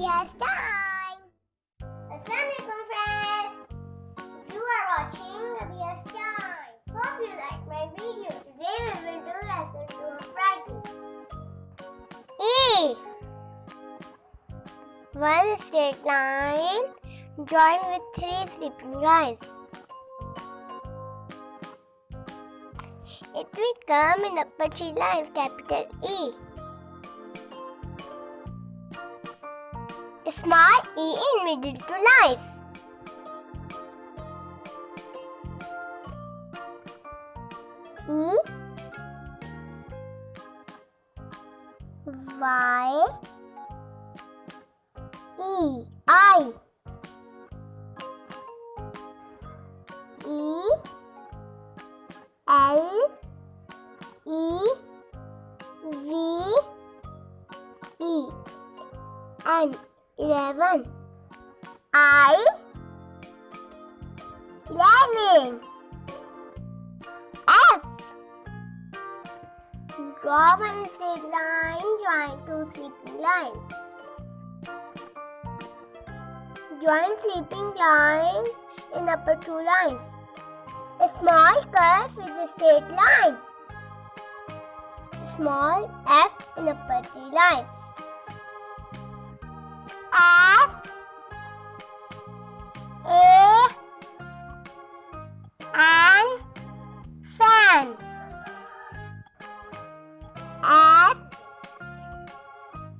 Abihas Time. Assalamualaikum friends. You are watching Abihas Time. Hope you like my video. Today we will do lesson 2 of writing. E. One straight line joined with 3 sleeping lines. It will come in upper 3 lines, capital E. Small e in middle 2 lines. E, Y, E, I. E, L, E, V, E. And 11. I, 11. F. Draw one straight line, join 2 sleeping lines. Join sleeping lines in upper 2 lines. A small curve with a straight line. Small F in upper 3 lines. F, A, and fan. F,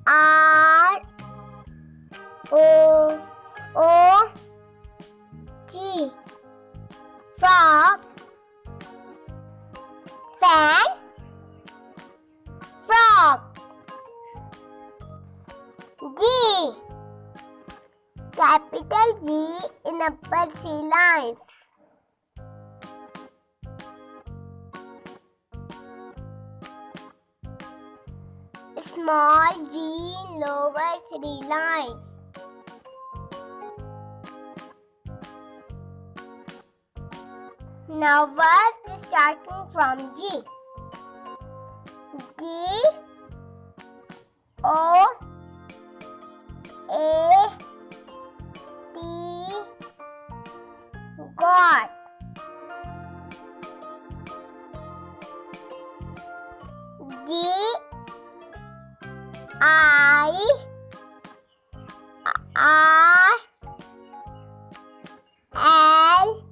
R, O, G. Frog, fan, frog. G. Capital G in upper 3 lines. Small g in lower 3 lines. Now first starting from G. G, O, A, T, God. D, I, R, L,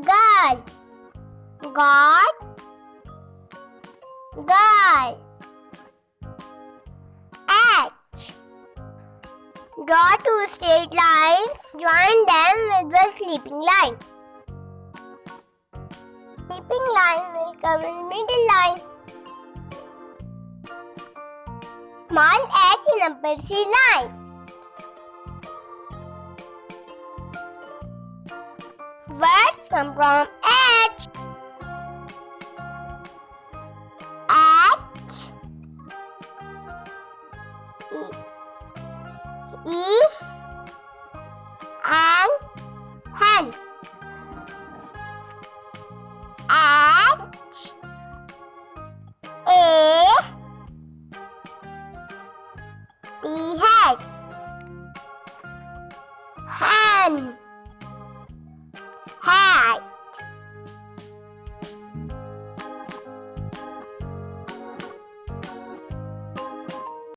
girl. God, girl. H. Draw 2 straight lines, join them with a sleeping line. Sleeping line will come in middle line. Small h in upper 3 lines. Words come from H. H, E, and hen. H, A, T, head. Hen.